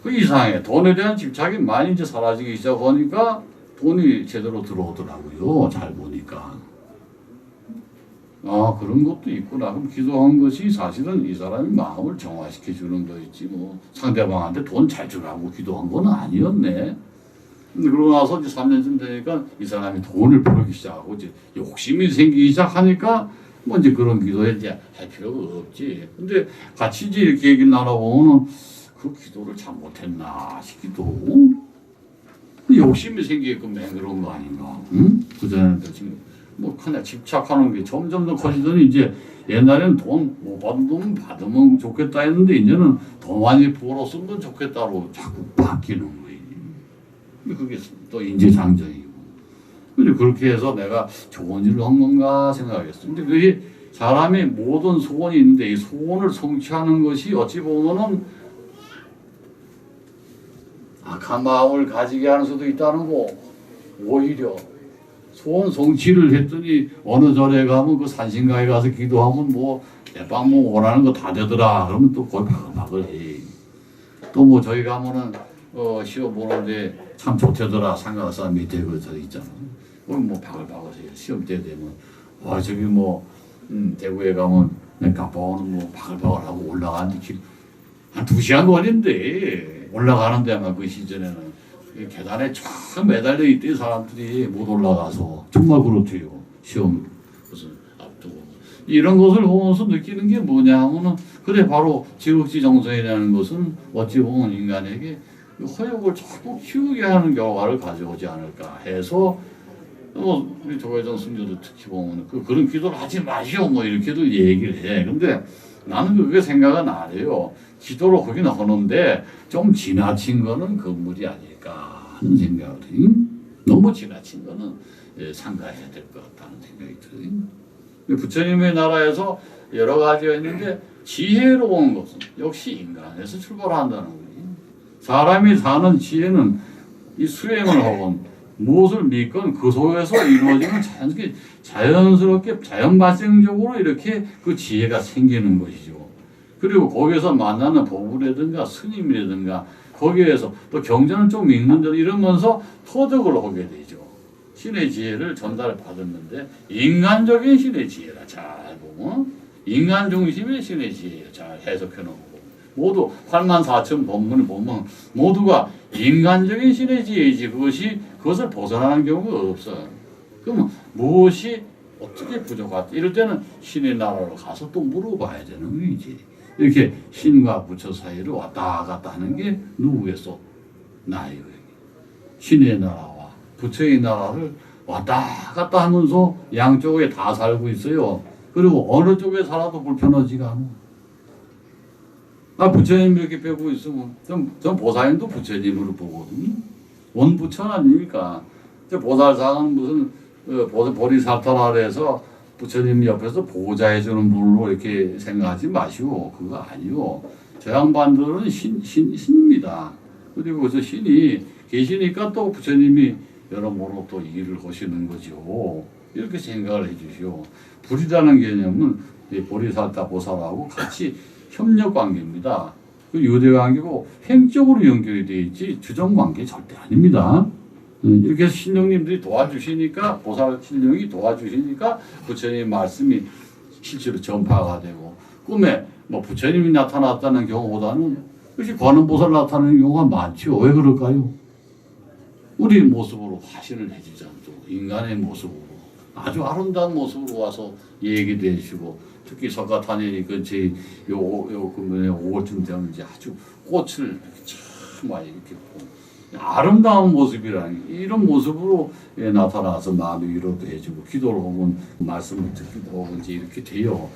그 이상해. 돈에 대한 집착이 많이 이제 사라지기 시작하니까 돈이 제대로 들어오더라고요. 잘 보니까. 아, 그런 것도 있구나. 그럼 기도한 것이 사실은 이 사람이 마음을 정화시켜 주는 거였지 뭐 상대방한테 돈 잘 주라고 기도한 건 아니었네. 근데 그러고 나서 이제 3년쯤 되니까 이 사람이 돈을 벌기 시작하고 이제 욕심이 생기기 시작하니까 뭐 이제 그런 기도에 이제 할 필요가 없지. 근데 같이 이제 이렇게 얘기를 나눠보면은 그 기도를 잘못했나 싶기도 하고 욕심이 생기게끔 맹 그런 거 아닌가. 응? 그전에도 지금 뭐 그냥 집착하는 게 점점 더 커지더니 이제 옛날에는 돈 못 받은 돈 받으면 좋겠다 했는데 이제는 돈 많이 벌어 쓰면 좋겠다로 자꾸 바뀌는 거예요. 그게 또 인지상정이고. 근데 그렇게 해서 내가 좋은 일을 한 건가 생각했어. 근데 그게 사람의 모든 소원이 있는데 이 소원을 성취하는 것이 어찌 보면은 악한 마음을 가지게 하는 수도 있다는 거. 오히려 소원 성취를 했더니 어느 절에 가면 그 산신가에 가서 기도하면 뭐 대빵 뭐 원하는 거 다 되더라. 그러면 또 거기 바글바글 해. 또 뭐 저희 가면은 시험 보는데 참 좋대더라. 상가사 밑에 그저 있잖아. 그럼 뭐 바글바글 해요. 시험 때 되면 와 저기 뭐 대구에 가면 깜빡하는 뭐 바글바글 하고 올라가는 길 한 2시간 걸린대. 올라가는데 아마 그 시절에는 계단에 쫙 매달려 있대. 사람들이 못 올라가서 정말 그렇대요. 시험 무슨 앞두고 이런 것을 보면서 느끼는 게 뭐냐 하면은 그래 바로 지극지정성이라는 것은 어찌 보면 인간에게 허욕을 자꾸 키우게 하는 결과를 가져오지 않을까 해서 우리 조계종 승조도 특히 보면 그런 기도를 하지 마시오 뭐 이렇게도 얘기를 해. 근데 나는 그게 생각은 안 해요. 기도를 하긴 하는데 좀 지나친 거는 건물이 아닐까 하는 생각을 해요. 너무 지나친 거는 삼가해야 될 것 같다는 생각이 들어요. 부처님의 나라에서 여러 가지가 있는데 지혜로운 것은 역시 인간에서 출발한다는 거예요. 사람이 사는 지혜는 이 수행을 하건 무엇을 믿건 그 속에서 이루어지는 자연스럽게 자연 발생적으로 이렇게 그 지혜가 생기는 것이죠. 그리고 거기서 만나는 보부라든가 스님이라든가 거기에서 또 경전을 좀 읽는다 이러면서 터득을 하게 되죠. 신의 지혜를 전달을 받았는데 인간적인 신의 지혜라 잘 보면 인간 중심의 신의 지혜를 잘 해석해 놓고 모두 84,000 법문을 보면 모두가 인간적인 신의 지혜이지 그것을 벗어나는 경우가 없어요. 그러면 무엇이 어떻게 부족하지? 이럴 때는 신의 나라로 가서 또 물어봐야 되는 거지. 이렇게 신과 부처 사이를 왔다 갔다 하는 게 누구겠어? 나예요. 신의 나라와 부처의 나라를 왔다 갔다 하면서 양쪽에 다 살고 있어요. 그리고 어느 쪽에 살아도 불편하지가 않아. 부처님 이렇게 배우고 있으면 전 보살님도 부처님으로 보거든요. 원부처 아닙니까? 보살상은 무슨 보리사토라 해서 부처님 옆에서 보호자해주는 분으로 이렇게 생각하지 마시고 그거 아니요. 저 양반들은 신입니다. 그리고 저 신이 계시니까 또 부처님이 여러모로 또 일을 하시는 거죠. 이렇게 생각을 해주시오. 불이라는 개념은 보리사타 보살하고 같이 협력 관계입니다. 그 유대 관계고 행적으로 연결이 되어 있지 주정 관계 절대 아닙니다. 이렇게 해서 신령님들이 도와주시니까 보살 신령이 도와주시니까 부처님 말씀이 실제로 전파가 되고 꿈에 뭐 부처님이 나타났다는 경우보다는 역시 관음보살 나타나는 경우가 많죠. 왜 그럴까요? 우리 모습으로 화신을 해주지 않죠. 인간의 모습으로 아주 아름다운 모습으로 와서 얘기도 해주고 특히 석가탄이 근처에 요 근본에 5월쯤 되면 이제 아주 꽃을 참 많이 이렇게 아름다운 모습이라는 이런 모습으로 나타나서 마음의 위로도 해주고 기도를 하면 말씀을 듣기도 하고 이제 이렇게 돼요.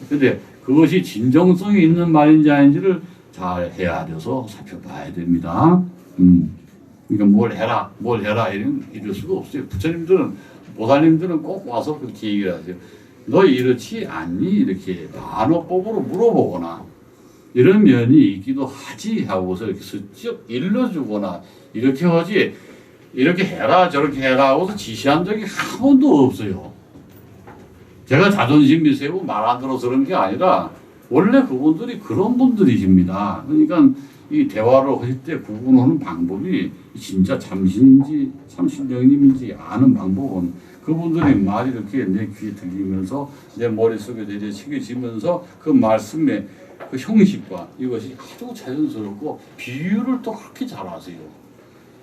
근데 그것이 진정성이 있는 말인지 아닌지를 잘 헤아려서 살펴봐야 됩니다. 그러니까 뭘 해라 이럴 수가 없어요. 부처님들은 보살님들은 꼭 와서 그렇게 얘기를 하세요. 너 이렇지 않니? 이렇게 반어법으로 물어보거나 이런 면이 있기도 하지 하고서 이렇게 슬쩍 일러주거나 이렇게 하지 이렇게 해라 저렇게 해라 하고서 지시한 적이 한 번도 없어요. 제가 자존심이 세고 말 안 들어서 그런 게 아니라 원래 그분들이 그런 분들이십니다. 그러니까 이 대화를 하실 때 구분하는 방법이 진짜 참신인지 참신령님인지 아는 방법은 그분들이 말이 이렇게 내 귀에 들리면서 내 머릿속에 내려 새겨지면서 그 말씀의 그 형식과 이것이 아주 자연스럽고 비유를 또 그렇게 잘하세요.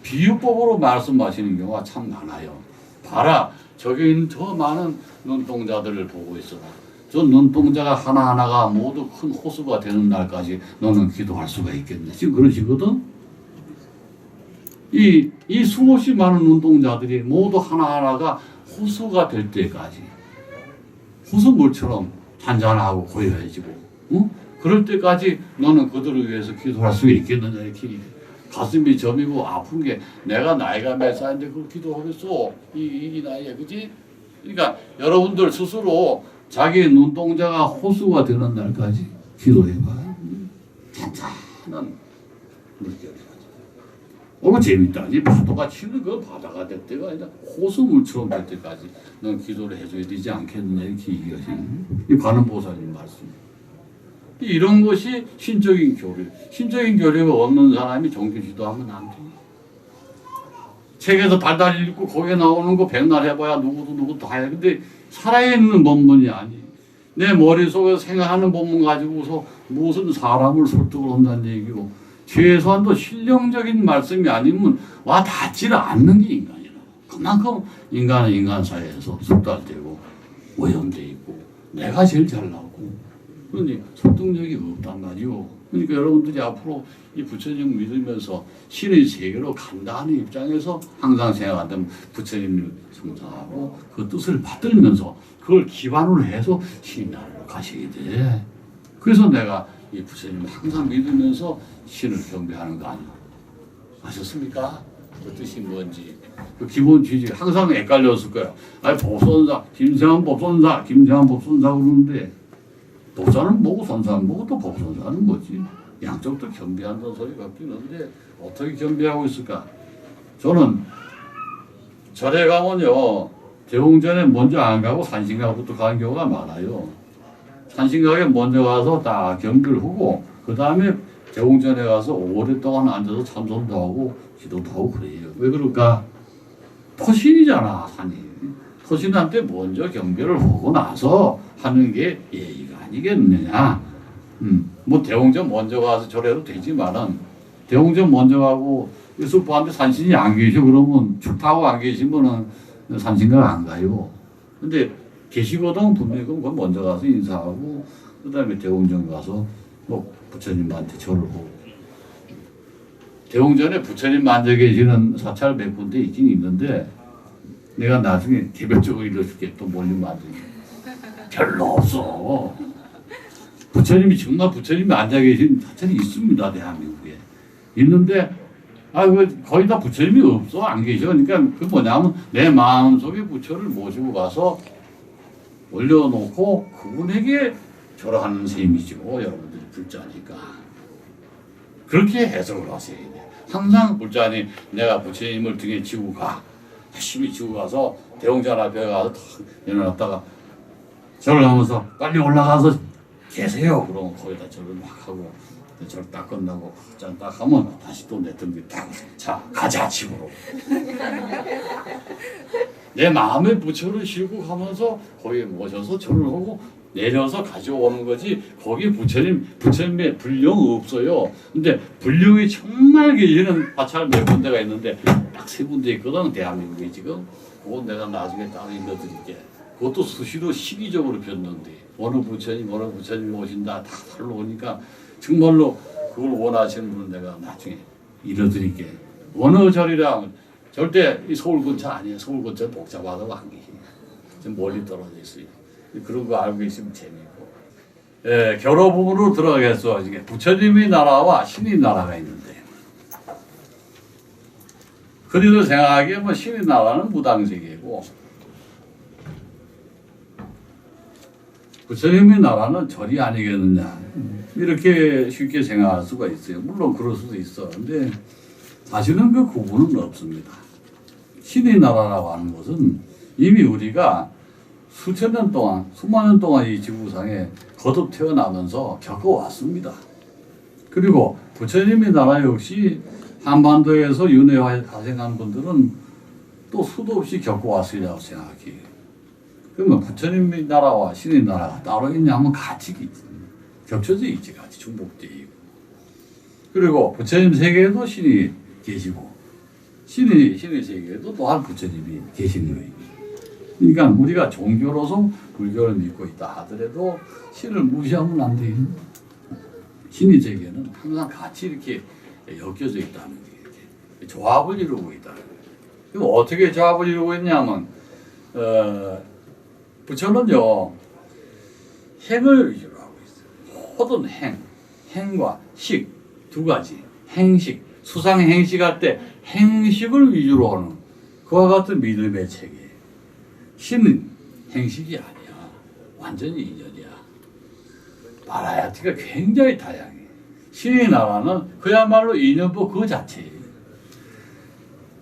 비유법으로 말씀하시는 경우가 참 많아요. 봐라 저기 있는 저 많은 눈동자들을 보고 있어라. 저 눈동자가 하나하나가 모두 큰 호수가 되는 날까지 너는 기도할 수가 있겠네. 지금 그러시거든? 이 수없이 많은 눈동자들이 모두 하나하나가 호수가 될 때까지 호수물처럼 잔잔하고 고요해지고 그럴 때까지 너는 그들을 위해서 기도할 수 있겠느냐 이렇게 가슴이 저미고 아픈 게 내가 나이가 몇 살인데 그걸 기도하겠어 이 나이에 그지? 그러니까 여러분들 스스로 자기 눈동자가 호수가 되는 날까지 기도해봐. 잔잔한 물결이 재밌다. 이 파도가 치는 그 바다가 될 때가 아니라 호수물처럼 될 때까지 넌 기도를 해줘야 되지 않겠느냐 이렇게 얘기하시는 이 관음보살님 말씀. 이런 것이 신적인 교류. 신적인 교류가 없는 사람이 종교지도 하면 안 돼. 책에서 달달 읽고 거기에 나오는 거 백날 해봐야 누구도 다 해. 근데 살아있는 법문이 아니에요. 내 머릿속에서 생각하는 법문 가지고서 무슨 사람을 설득을 한다는 얘기고 최소한도 실용적인 말씀이 아니면 와 닿지를 않는 게 인간이라. 그만큼 인간은 인간 사이에서 숙달되고 오염돼 있고 내가 제일 잘 나오고 그러니 설득력이 없단 말이오. 그러니까 여러분들이 앞으로 이 부처님 믿으면서 신의 세계로 간다는 입장에서 항상 생각한다면 부처님을 성장하고 그 뜻을 받들면서 그걸 기반으로 해서 신의 나라로 가셔야 돼. 그래서 내가 이 부처님을 항상 믿으면서 신을 경배하는 거 아니에요. 아셨습니까? 그 뜻이 뭔지. 그 기본 취지 항상 헷갈렸을 거예요. 아니 법선사, 김세환 법선사, 김세환 법선사 그러는데 법사는 뭐고 선사는 뭐고 또 법선사는 뭐지? 양쪽도 겸비한다는 소리가 없는데 어떻게 겸비하고 있을까? 저는 절에 가면요 대웅전에 먼저 안 가고 산신각부터 가는 경우가 많아요. 산신각에 먼저 가서 다 경비를 하고 그 다음에 대웅전에 가서 오랫동안 앉아서 참선도 하고 기도도 하고 그래요. 왜 그럴까? 토신이잖아 산이. 토신한테 먼저 경배를 하고 나서 하는 게 예의가 아니겠느냐. 뭐 대웅전 먼저 가서 절해도 되지만은 대웅전 먼저 가고 유수부한테 산신이 안 계셔 그러면 축하하고 안 계시면은 산신각 안 가요. 근데 계시거든 분명히 그럼 그건 먼저 가서 인사하고 그다음에 대웅전 가서 뭐 부처님한테 절을 하고 대웅전에 부처님 앉아 계시는 사찰 몇 군데 있긴 있는데 내가 나중에 개별적으로 일러줄게. 또 몰리면 안 되게. 별로 없어. 부처님이 정말 부처님이 앉아 계신 사찰이 있습니다. 대한민국에. 있는데 거의 다 부처님이 없어. 안 계셔. 그러니까 그 뭐냐면 내 마음속에 부처를 모시고 가서 올려놓고 그분에게 절하는 셈이죠. 여러분들이 불자니까. 그렇게 해석을 하셔야 돼. 항상 불자니 내가 부처님을 등에 지고 가. 열심히 지고 가서 대웅전 앞에 가서 탁 내려놨다가 절을 하면서 빨리 올라가서 계세요. 그럼 거기다 절을 막 하고 절 딱 끝나고 짠 딱 하면 다시 또 내 등뒤 딱 자 가자 집으로. 내 마음의 부처를 싣고 가면서 거기에 모셔서 절을 하고 내려서 가져오는 거지. 거기 부처님의 불령 없어요. 근데 불령이 정말 계시는 화찰 몇 군데가 있는데 딱 세 군데 있거든. 대한민국에 지금. 그건 내가 나중에 딱 읽어드릴게. 그것도 수시로 시기적으로 변는데 어느 부처님이 오신다 다 달로 오니까 정말로 그걸 원하시는 분은 내가 나중에 읽어드릴게. 어느 절이랑 절대 이 서울 근처 아니에요. 서울 근처 복잡하다고 안 계시네. 좀 멀리 떨어져 있어요. 그런 거 알고 있으면 재미있고. 예, 결호 부분으로 들어가겠어. 이게 부처님의 나라와 신의 나라가 있는데. 그리도 생각하기에 뭐 신의 나라는 무당세계고 부처님의 나라는 절이 아니겠느냐. 이렇게 쉽게 생각할 수가 있어요. 물론 그럴 수도 있어. 근데 사실은 그 구분은 없습니다. 신의 나라라고 하는 것은 이미 우리가 수천 년 동안, 수만 년 동안 이 지구상에 거듭 태어나면서 겪어왔습니다. 그리고 부처님의 나라 역시 한반도에서 윤회화에 탄생한 분들은 또 수도 없이 겪어왔으리라고 생각해요. 그러면 부처님의 나라와 신의 나라가 따로 있냐면 같이 겹쳐져 있지, 같이 중복되어 있고. 그리고 부처님 세계에도 신이 계시고, 신의 세계에도 또한 부처님이 계시는 거예요. 그러니까 우리가 종교로서 불교를 믿고 있다 하더라도 신을 무시하면 안 돼요. 신의 세계는 항상 같이 이렇게 엮여져 있다는 거예요. 이렇게 조합을 이루고 있다는 거예요. 그럼 어떻게 조합을 이루고 있냐면, 부처는요, 행을 위주로 하고 있어요. 모든 행과 식 두 가지. 행식, 수상 행식할 때 행식을 위주로 하는 그와 같은 믿음의 체계. 신은 행식이 아니야. 완전히 인연이야. 바라야티가 굉장히 다양해. 신의 나라는 그야말로 인연법 그 자체예요.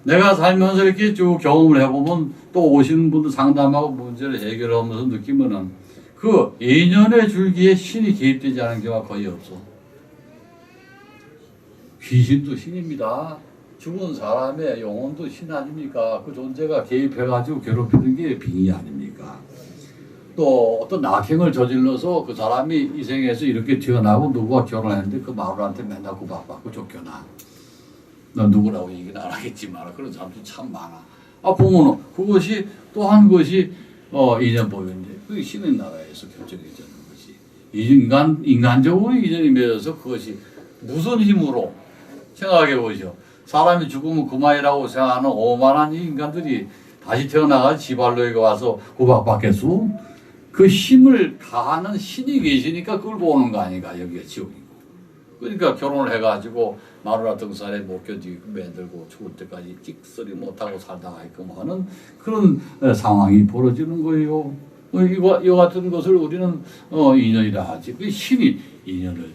내가 살면서 이렇게 쭉 경험을 해보면 또 오시는 분들 상담하고 문제를 해결하면서 느끼면은 그 인연의 줄기에 신이 개입되지 않은 경우가 거의 없어. 귀신도 신입니다. 죽은 사람의 영혼도 신 아닙니까? 그 존재가 개입해가지고 괴롭히는 게 빙의 아닙니까? 또 어떤 낙행을 저질러서 그 사람이 이 생에서 이렇게 태어나고 누구와 결혼했는데 그 마누라한테 맨날 구박받고 쫓겨나. 난 누구라고 얘기는 안 하겠지만 그런 사람도 참 많아. 보면은 그것이 또 한 것이 인연법인데 그게 신의 나라에서 결정이 되는 것이 인간적으로 인연이 맺어서 그것이 무슨 힘으로 생각해 보죠. 사람이 죽으면 그만이라고 생각하는 오만한 인간들이 다시 태어나가 지발로에 와서 구박받겠소? 그 힘을 가하는 신이 계시니까 끌고 오는 거 아닌가, 여기가 지옥이고. 그러니까 결혼을 해가지고 마누라 등살에 못 견디고 매들고 죽을 때까지 찍소리 못하고 살다가 있고 하는 그런 상황이 벌어지는 거예요. 이와 같은 것을 우리는 인연이라 하지. 그 신이 인연을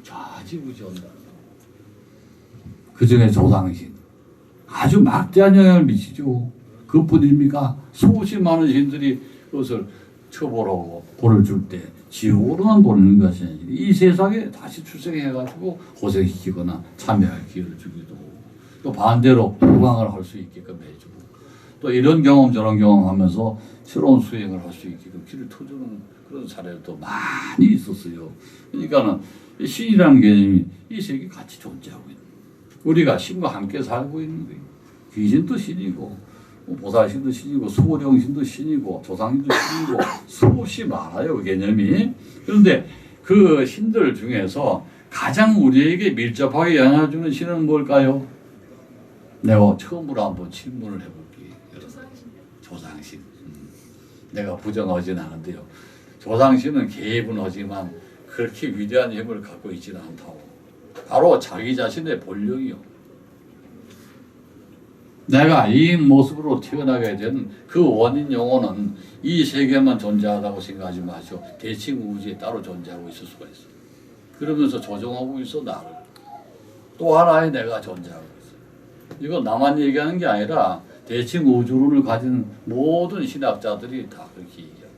좌지우지한다. 그 중에 조상신 아주 막대한 영향을 미치죠. 그뿐입니까? 수없이 많은 신들이 그것을 처벌하고 벌을 줄 때 지옥으로만 보내는 것이 아니라 이 세상에 다시 출생해가지고 고생시키거나 참여할 기회를 주기도 하고 또 반대로 부강을 할 수 있게끔 해주고 또 이런 경험 저런 경험하면서 새로운 수행을 할 수 있게끔 길을 터주는 그런 사례도 많이 있었어요. 그러니까는 신이라는 개념이 이 세계에 같이 존재하고 있는 거예요. 우리가 신과 함께 살고 있는 거예요. 귀신도 신이고 보살신도 신이고 수호령신도 신이고 조상신도 신이고 수없이 많아요, 그 개념이. 그런데 그 신들 중에서 가장 우리에게 밀접하게 영향을 주는 신은 뭘까요? 내가 처음으로 한번 질문을 해볼게요. 조상신. 내가 부정하진 않은데요. 조상신은 개입은 하지만 그렇게 위대한 힘을 갖고 있지는 않다고. 바로 자기 자신의 본령이요. 내가 이 모습으로 태어나게 된 그 원인 영혼은 이 세계만 존재하다고 생각하지 마시오. 대칭 우주에 따로 존재하고 있을 수가 있어. 그러면서 조종하고 있어, 나를. 또 하나의 내가 존재하고 있어. 이건 나만 얘기하는 게 아니라 대칭 우주론을 가진 모든 신학자들이 다 그렇게 얘기해요.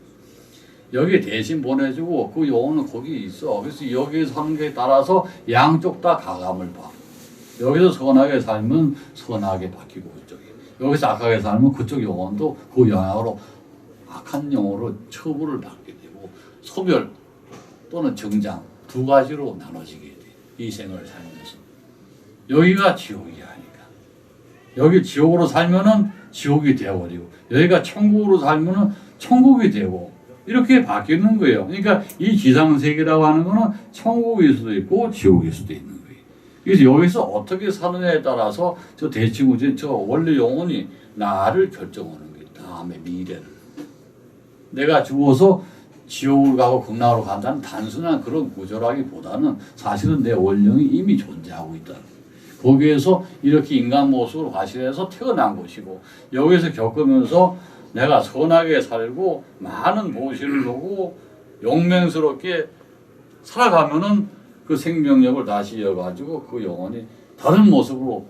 여기 대신 보내주고 그 영혼은 거기 있어. 그래서 여기 사는 게 따라서 양쪽 다 가감을 봐. 여기서 선하게 살면 선하게 바뀌고 그쪽이. 여기서 악하게 살면 그쪽 영혼도 그 영향으로 악한 영혼으로 처벌을 받게 되고 소멸 또는 정장 두 가지로 나눠지게 돼. 이 생을 살면서. 여기가 지옥이 아니까. 여기 지옥으로 살면은 지옥이 되어버리고 여기가 천국으로 살면은 천국이 되고 이렇게 바뀌는 거예요. 그러니까 이 지상세계라고 하는 거는 천국일 수도 있고 지옥일 수도 있는 거예요. 그래서 여기서 어떻게 사느냐에 따라서 저 대칭우주, 저 원래 영혼이 나를 결정하는 거예요. 다음에 미래를. 내가 죽어서 지옥을 가고 극락으로 간다는 단순한 그런 구조라기보다는 사실은 내 원령이 이미 존재하고 있다. 거기에서 이렇게 인간 모습으로 과실해서 태어난 것이고 여기서 겪으면서 내가 선하게 살고 많은 보시를 보고 용맹스럽게 살아가면은 그 생명력을 다시 이어가지고 그 영혼이 다른 모습으로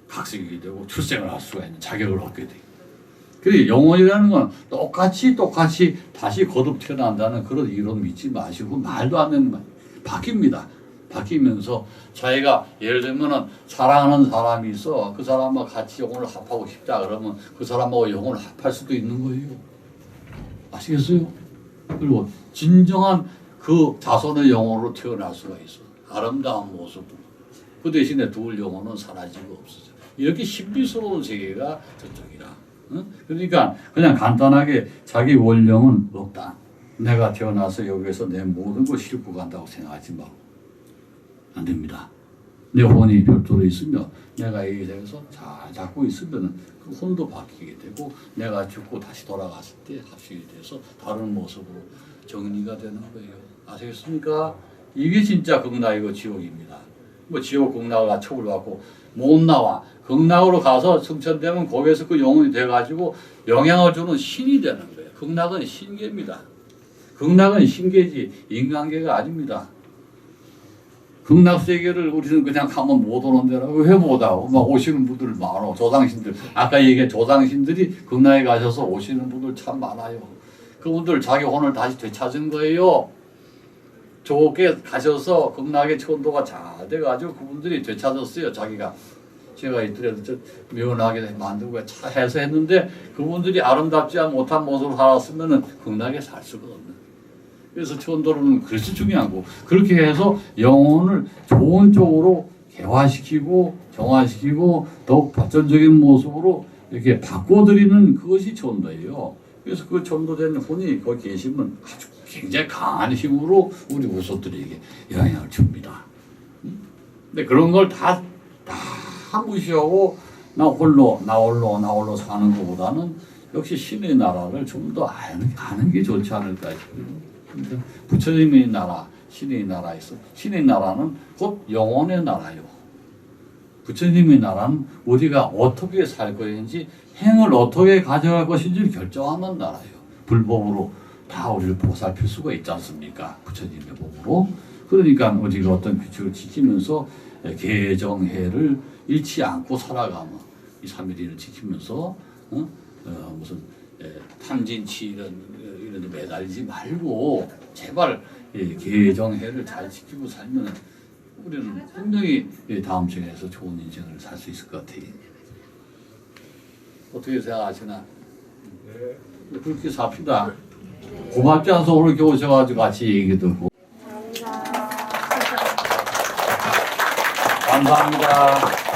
각색이 되고 출생을 할 수가 있는 자격을 얻게 돼요. 그래서 영혼이라는 건 똑같이 다시 거듭 태어난다는 그런 이론 믿지 마시고 말도 안 되는 말. 바뀝니다. 바뀌면서 자기가 예를 들면은 사랑하는 사람이 있어. 그 사람과 같이 영혼을 합하고 싶다 그러면 그 사람하고 영혼을 합할 수도 있는 거예요. 아시겠어요? 그리고 진정한 그 자손의 영혼으로 태어날 수가 있어. 아름다운 모습으로. 그 대신에 두을 영혼은 사라지고 없어져. 이렇게 신비스러운 세계가 저쪽이라. 응? 그러니까 그냥 간단하게 자기 원령은 없다. 내가 태어나서 여기에서 내 모든 걸 싣고 간다고 생각하지 마. 안 됩니다. 내 혼이 별도로 있으면 내가 이 세계에서 잘 잡고 있으면 그 혼도 바뀌게 되고 내가 죽고 다시 돌아갔을 때 합식이 돼서 다른 모습으로 정리가 되는 거예요. 아시겠습니까? 이게 진짜 극락이고 지옥입니다. 뭐 지옥 극락을 처벌받고 못 나와. 극락으로 가서 승천되면 거기에서 그 영혼이 돼가지고 영향을 주는 신이 되는 거예요. 극락은 신계입니다. 극락은 신계지 인간계가 아닙니다. 극락세계를 우리는 그냥 가면 못 오는 데라고 왜 못 와요? 막 오시는 분들 많아. 조상신들. 아까 얘기한 조상신들이 극락에 가셔서 오시는 분들 참 많아요. 그분들 자기 혼을 다시 되찾은 거예요. 좋게 가셔서 극락의 천도가 잘 돼가지고 그분들이 되찾았어요. 자기가. 제가 이틀에도 묘하게 만들고 해서 했는데 그분들이 아름답지 못한 모습으로 살았으면 극락에 살 수가 없는. 그래서 천도로는 그래서 중요한 거. 그렇게 해서 영혼을 좋은 쪽으로 개화시키고 정화시키고 더욱 발전적인 모습으로 이렇게 바꿔드리는 그것이 천도예요. 그래서 그 전도된 혼이 거기 계시면 아주 굉장히 강한 힘으로 우리 우소들에게 영향을 줍니다. 근데 그런 걸 다 무시하고 나 홀로 사는 것보다는 역시 신의 나라를 좀 더 아는 게 좋지 않을까 싶어요. 부처님의 나라, 신의 나라에서 신의 나라는 곧 영혼의 나라요. 부처님의 나라는 우리가 어떻게 살 것인지 행을 어떻게 가져갈 것인지 결정하는 나라예요. 불법으로 다 우리를 보살필 수가 있지 않습니까? 부처님의 법으로. 그러니까 우리가 어떤 규칙을 지키면서 개정해를 잃지 않고 살아가면 이 삼일인을 지키면서 무슨 탐진치 이런 데 매달리지 말고 제발 개정해를 잘 지키고 살면 우리는 분명히 다음 생에서 좋은 인생을 살 수 있을 것 같아요. 어떻게 생각하시나? 네. 그렇게 삽시다. 고맙지 않아서 오늘 이렇게 오셔가지고 같이 얘기 듣고. 감사합니다.